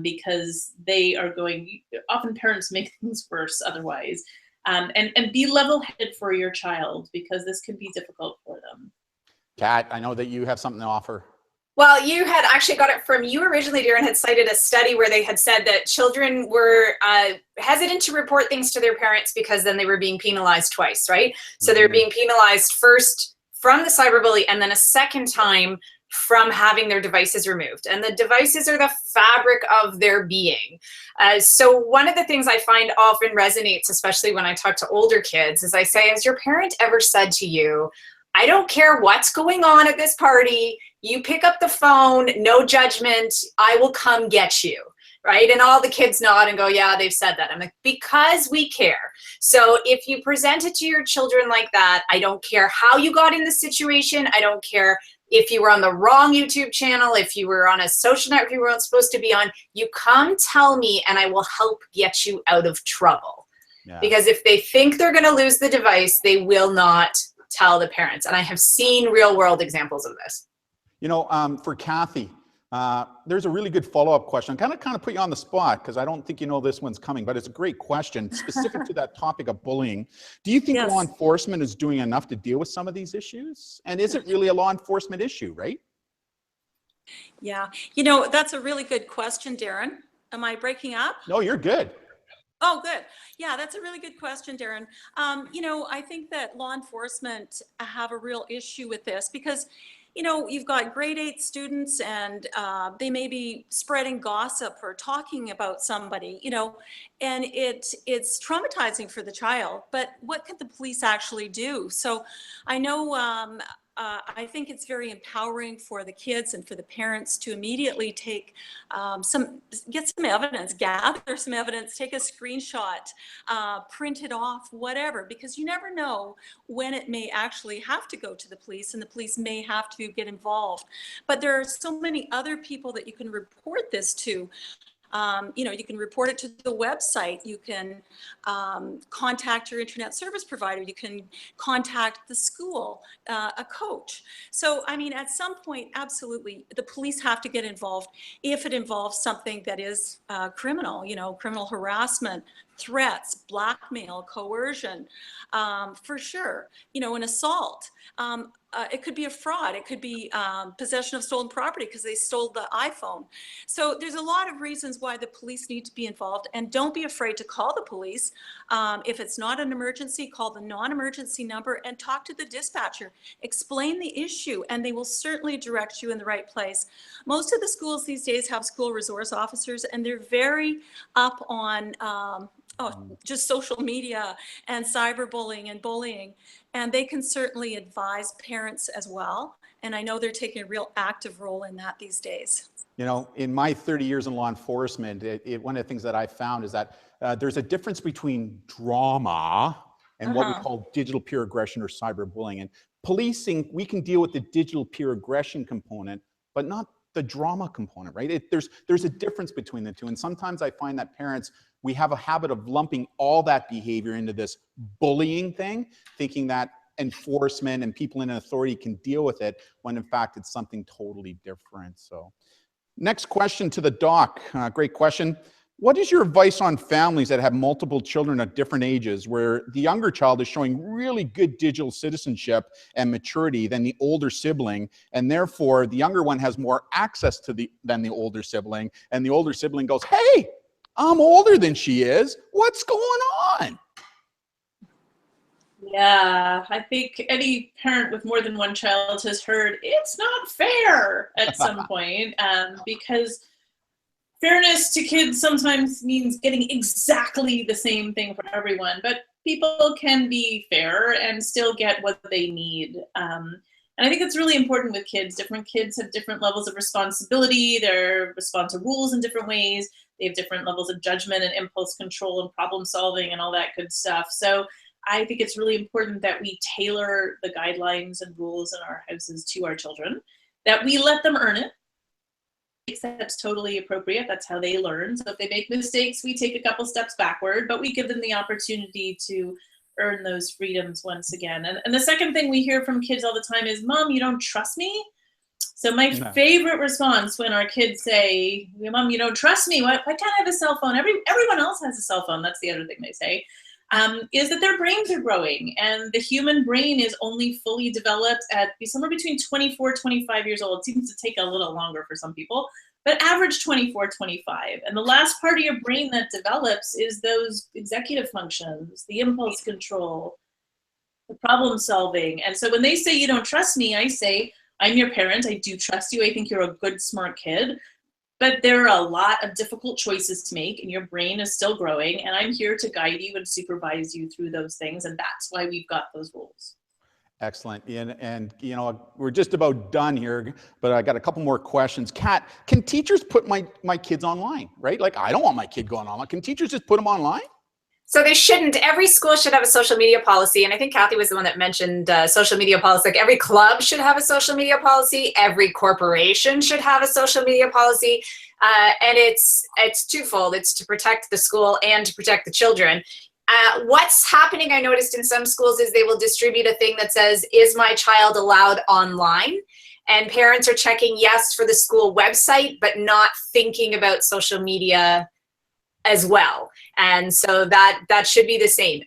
because they are going, often parents make things worse otherwise. And be level-headed for your child, because this can be difficult for them. Kat, I know that you have something to offer. Well, you had actually got it from you originally, Darren, had cited a study where they had said that children were hesitant to report things to their parents because then they were being penalized twice, right? So they're being penalized first from the cyberbully, and then a second time from having their devices removed. And the devices are the fabric of their being. So one of the things I find often resonates, especially when I talk to older kids, is I say, has your parent ever said to you, I don't care what's going on at this party, you pick up the phone, no judgment, I will come get you. right? And all the kids nod and go, yeah, they've said that. I'm like, because we care. So if you present it to your children like that, I don't care how you got in the situation. I don't care if you were on the wrong YouTube channel, if you were on a social network you weren't supposed to be on, you come tell me and I will help get you out of trouble. Yeah. Because if they think they're going to lose the device, they will not tell the parents. And I have seen real world examples of this. You know, for Kathy, there's a really good follow-up question. I'm kind of put you on the spot because I don't think you know this one's coming, but it's a great question specific to that topic of bullying. Do you think law enforcement is doing enough to deal with some of these issues? And is it really a law enforcement issue, right? Yeah, you know, that's a really good question, Darren. Am I breaking up? No, you're good. Oh, good. Yeah, that's a really good question, Darren. You know, I think that law enforcement have a real issue with this because, you know, you've got grade 8 students and they may be spreading gossip or talking about somebody, you know, and it's traumatizing for the child. But what can the police actually do? So I know I think it's very empowering for the kids and for the parents to immediately take get some evidence, gather some evidence, take a screenshot, print it off, whatever, because you never know when it may actually have to go to the police and the police may have to get involved. But there are so many other people that you can report this to. You know, you can report it to the website, you can contact your internet service provider, you can contact the school, a coach. So, I mean, at some point, absolutely, the police have to get involved if it involves something that is criminal, you know, criminal harassment, threats, blackmail, coercion, for sure, you know, an assault. It could be a fraud. It could be possession of stolen property because they stole the iPhone. So there's a lot of reasons why the police need to be involved, and don't be afraid to call the police. If it's not an emergency, call the non-emergency number and talk to the dispatcher. Explain the issue and they will certainly direct you in the right place. Most of the schools these days have school resource officers and they're very up on just social media and cyberbullying and bullying. And they can certainly advise parents as well. And I know they're taking a real active role in that these days. You know, in my 30 years in law enforcement, one of the things that I found is that there's a difference between drama and what we call digital peer aggression or cyberbullying. And policing, we can deal with the digital peer aggression component, but not the drama component, right? There's a difference between the two. And sometimes I find that parents, we have a habit of lumping all that behavior into this bullying thing, thinking that enforcement and people in authority can deal with it, when in fact it's something totally different. So next question to the doc, great question. What is your advice on families that have multiple children at different ages, where the younger child is showing really good digital citizenship and maturity than the older sibling, and therefore the younger one has more access to than the older sibling, and the older sibling goes, hey, I'm older than she is, what's going on? Yeah, I think any parent with more than one child has heard it's not fair at some point, because fairness to kids sometimes means getting exactly the same thing for everyone, but people can be fair and still get what they need. And I think it's really important with kids. Different kids have different levels of responsibility. They respond to rules in different ways. They have different levels of judgment and impulse control and problem solving and all that good stuff. So I think it's really important that we tailor the guidelines and rules in our houses to our children, that we let them earn it. That's totally appropriate. That's how they learn. So if they make mistakes, we take a couple steps backward, but we give them the opportunity to earn those freedoms once again. And the second thing we hear from kids all the time is, Mom, you don't trust me? So my favorite response when our kids say, Mom, you don't trust me? Why can't I have a cell phone? Everyone else has a cell phone. That's the other thing they say. Is that their brains are growing, and the human brain is only fully developed at somewhere between 24, 25 years old. It seems to take a little longer for some people, but average 24, 25. And the last part of your brain that develops is those executive functions, the impulse control, the problem solving. And so when they say you don't trust me, I say, I'm your parent. I do trust you. I think you're a good, smart kid. But there are a lot of difficult choices to make, and your brain is still growing, and I'm here to guide you and supervise you through those things, and that's why we've got those rules. Excellent. And you know, we're just about done here, but I got a couple more questions. Kat, can teachers put my kids online, right? Like, I don't want my kid going online. Can teachers just put them online? So they shouldn't. Every school should have a social media policy. And I think Kathy was the one that mentioned social media policy. Like every club should have a social media policy. Every corporation should have a social media policy. And it's twofold. It's to protect the school and to protect the children. What's happening, I noticed in some schools, is they will distribute a thing that says, is my child allowed online? And parents are checking yes for the school website, but not thinking about social media as well. And so that should be the same.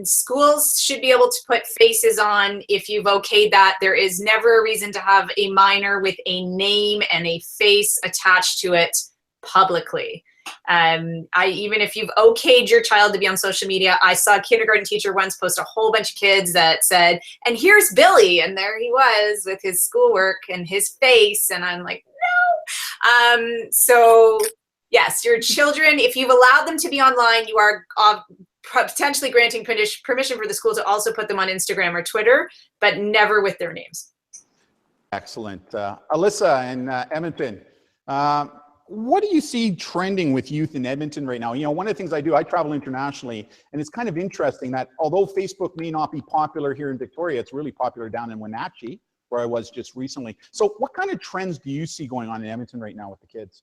Schools should be able to put faces on if you've okayed that. There is never a reason to have a minor with a name and a face attached to it publicly. Even if you've okayed your child to be on social media, I saw a kindergarten teacher once post a whole bunch of kids that said, and here's Billy, and there he was with his schoolwork and his face, and I'm like, no. So yes, your children, if you've allowed them to be online, you are potentially granting permission for the school to also put them on Instagram or Twitter, but never with their names. Excellent. Alisa in Edmonton, what do you see trending with youth in Edmonton right now? You know, one of the things I do, I travel internationally, and it's kind of interesting that although Facebook may not be popular here in Victoria, it's really popular down in Wenatchee, where I was just recently. So what kind of trends do you see going on in Edmonton right now with the kids?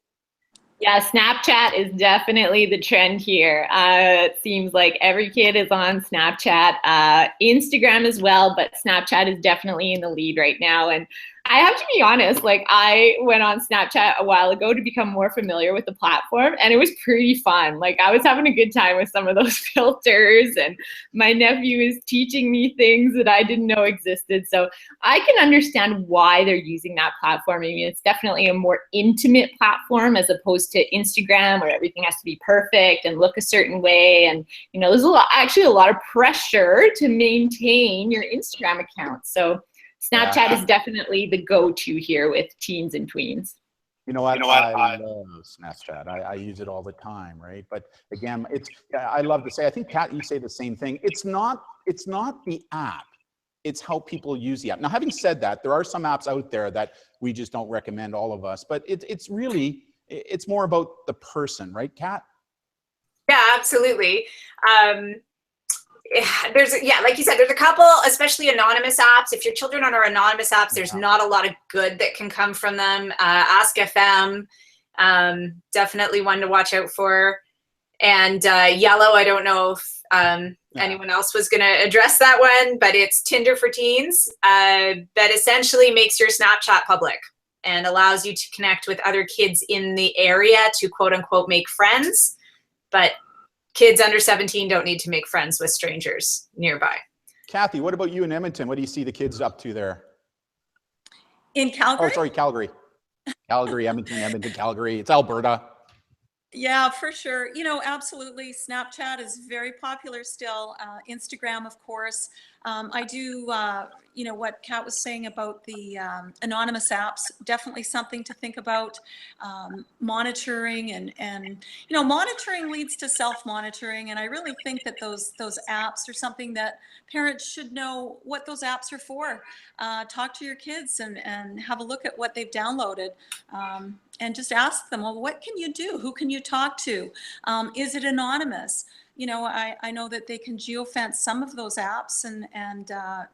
Yeah, Snapchat is definitely the trend here. It seems like every kid is on Snapchat, Instagram as well, but Snapchat is definitely in the lead right now. And I have to be honest, like I went on Snapchat a while ago to become more familiar with the platform, and it was pretty fun. Like I was having a good time with some of those filters, and my nephew is teaching me things that I didn't know existed. So I can understand why they're using that platform. I mean, it's definitely a more intimate platform as opposed to Instagram, where everything has to be perfect and look a certain way. And you know, there's actually a lot of pressure to maintain your Instagram account. So Snapchat is definitely the go-to here with teens and tweens. You know what? I love Snapchat. I use it all the time, right? But again, I love to say, I think, Kat, you say the same thing. It's not the app. It's how people use the app. Now, having said that, there are some apps out there that we just don't recommend, all of us. But it's more about the person, right, Kat? Yeah, absolutely. Like you said, there's a couple, especially anonymous apps. If your children are on anonymous apps, there's not a lot of good that can come from them. Ask FM, definitely one to watch out for. And Yellow, I don't know if anyone else was going to address that one, but it's Tinder for teens that essentially makes your Snapchat public and allows you to connect with other kids in the area to quote unquote make friends. But kids under 17 don't need to make friends with strangers nearby. Kathy, what about you in Edmonton? What do you see the kids up to there? In Calgary? Oh, sorry, Calgary. Calgary, Edmonton, Calgary. It's Alberta. Yeah, for sure. You know, absolutely. Snapchat is very popular still. Instagram, of course. I do, you know, what Kat was saying about the anonymous apps, definitely something to think about. Monitoring and, you know, monitoring leads to self-monitoring. And I really think that those apps are something that parents should know what those apps are for. Talk to your kids and have a look at what they've downloaded. And just ask them, well, what can you do? Who can you talk to? Is it anonymous? You know, I know that they can geofence some of those apps and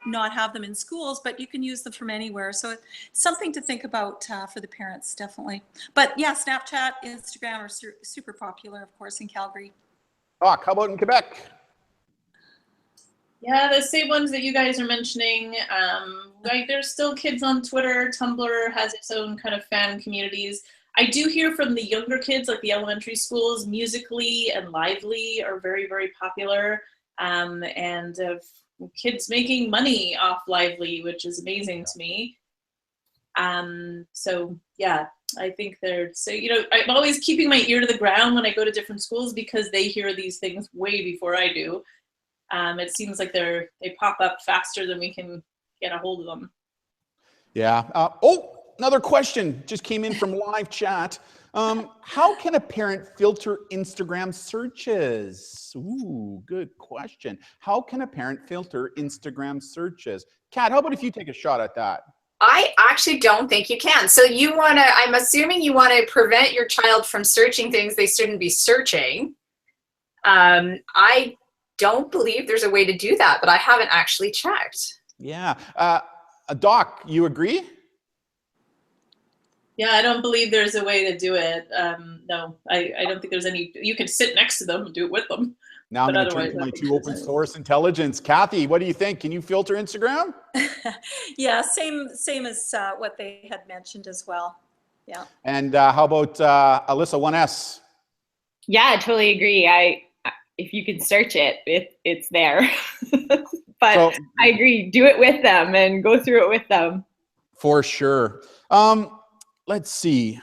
not have them in schools, but you can use them from anywhere. So it's something to think about for the parents, definitely. But yeah, Snapchat, Instagram are super popular, of course, in Calgary. Oh, how about in Quebec? Yeah, the same ones that you guys are mentioning. Like there's still kids on Twitter. Tumblr has its own kind of fan communities. I do hear from the younger kids, like the elementary schools, Musical.ly and Lively are very, very popular. And kids making money off Lively, which is amazing to me. So yeah, I think you know, I'm always keeping my ear to the ground when I go to different schools because they hear these things way before I do. It seems like they pop up faster than we can get a hold of them. Yeah. Another question just came in from live chat. How can a parent filter Instagram searches? Ooh, good question. How can a parent filter Instagram searches? Kat, how about if you take a shot at that? I actually don't think you can. So you want to, I'm assuming you want to prevent your child from searching things they shouldn't be searching. I don't believe there's a way to do that, but I haven't actually checked. Yeah. Doc, you agree? Yeah, I don't believe there's a way to do it. No, I don't think there's any. You can sit next to them and do it with them. Now I'm But going to turn to otherwise, I my think two there's open a- source intelligence. Kathy, what do you think? Can you filter Instagram? Yeah, same as what they had mentioned as well. Yeah. And how about Alisa, 1S? Yeah, I totally agree. If you can search it, it's there. But So, I agree, do it with them and go through it with them. for sure. Let's see.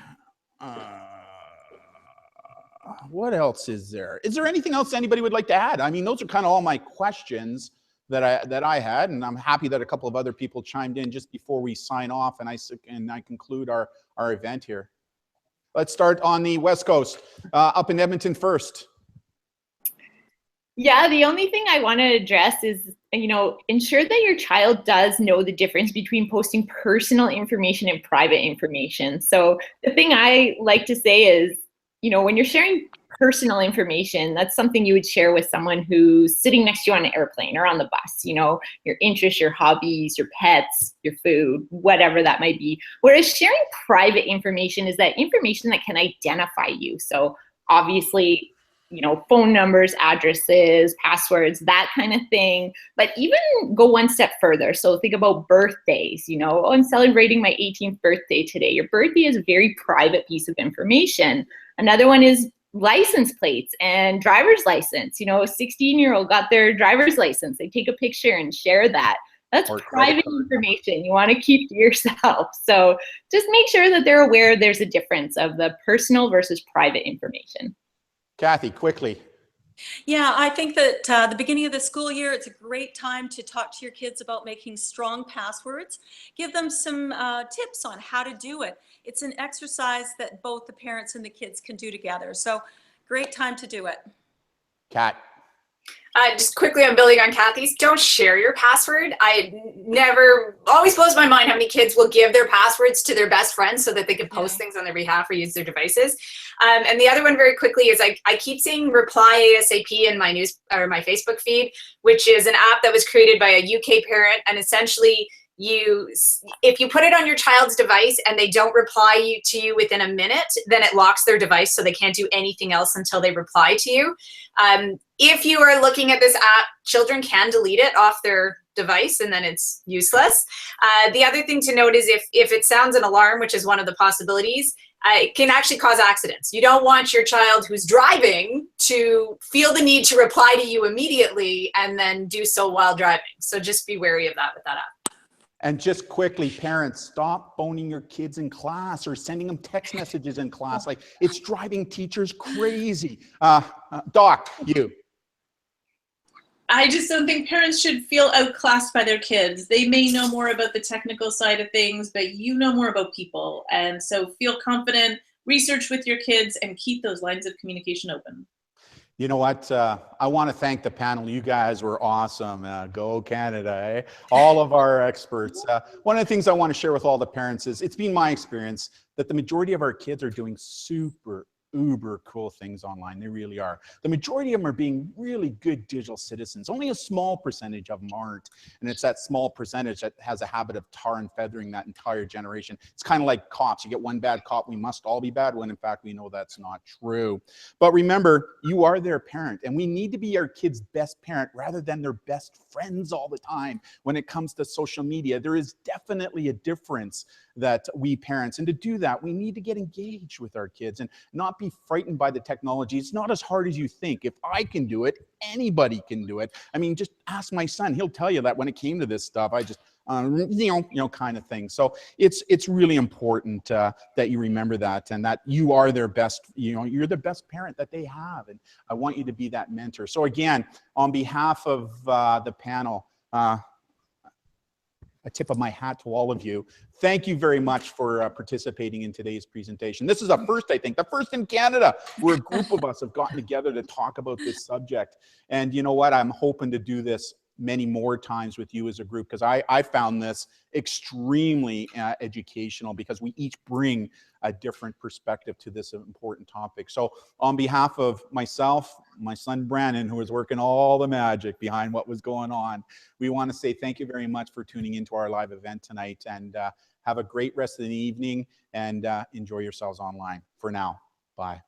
What else is there? Is there anything else anybody would like to add? I mean, those are kind of all my questions that I had, and I'm happy that a couple of other people chimed in just before we sign off and I conclude our event here. Let's start on the West Coast, up in Edmonton first. Yeah, the only thing I want to address is, ensure that your child does know the difference between posting personal information and private information. So the thing I like to say is, when you're sharing personal information, that's something you would share with someone who's sitting next to you on an airplane or on the bus, your interests, your hobbies, your pets, your food, whatever that might be. Whereas sharing private information is that information that can identify you. So obviously, phone numbers, addresses, passwords, that kind of thing. But even go one step further. So think about birthdays, I'm celebrating my 18th birthday today. Your birthday is a very private piece of information. Another one is license plates and driver's license. A 16-year-old got their driver's license. They take a picture and share that. That's private information you want to keep to yourself. So just make sure that they're aware there's a difference of the personal versus private information. Kathy, quickly. Yeah, I think that the beginning of the school year, it's a great time to talk to your kids about making strong passwords. Give them some tips on how to do it. It's an exercise that both the parents and the kids can do together. So great time to do it. Kat. Just quickly, I'm building on Kathy's. Don't share your password. Always blows my mind how many kids will give their passwords to their best friends so that they can post things on their behalf or use their devices. And the other one very quickly is I keep seeing Reply ASAP in my my Facebook feed, which is an app that was created by a UK parent. And essentially, if you put it on your child's device and they don't reply to you within a minute, then it locks their device so they can't do anything else until they reply to you. If you are looking at this app, children can delete it off their device and then it's useless. The other thing to note is if it sounds an alarm, which is one of the possibilities, it can actually cause accidents. You don't want your child who's driving to feel the need to reply to you immediately and then do so while driving. So just be wary of that with that app. And just quickly, parents, stop phoning your kids in class or sending them text messages in class. Like, it's driving teachers crazy. Doc, you. I just don't think parents should feel outclassed by their kids. They may know more about the technical side of things, but you know more about people. And so feel confident, research with your kids, and keep those lines of communication open. You know what? I want to thank the panel. You guys were awesome. Go Canada, eh? All of our experts. One of the things I want to share with all the parents is it's been my experience that the majority of our kids are doing super uber cool things online. They really are. The majority of them are being really good digital citizens. Only a small percentage of them aren't. And it's that small percentage that has a habit of tar and feathering that entire generation. It's kind of like cops. You get one bad cop, we must all be bad, when in fact we know that's not true. But remember, you are their parent, and we need to be our kids' best parent rather than their best friends all the time. When it comes to social media, there is definitely a difference that we parents, and to do that, we need to get engaged with our kids and not be frightened by the technology. It's not as hard as you think. If I can do it, anybody can do it. I mean, just ask my son. He'll tell you that when it came to this stuff, I just, kind of thing. So it's really important that you remember that, and that you are their best, you're the best parent that they have. And I want you to be that mentor. So again, on behalf of the panel, a tip of my hat to all of you. Thank you very much for participating in today's presentation. This is a first, I think, the first in Canada where a group of us have gotten together to talk about this subject. And you know what? I'm hoping to do this many more times with you as a group, because I found this extremely educational, because we each bring a different perspective to this important topic. So on behalf of myself, my son Brandon, who was working all the magic behind what was going on, we want to say thank you very much for tuning into our live event tonight, and have a great rest of the evening, and enjoy yourselves online. For now, bye.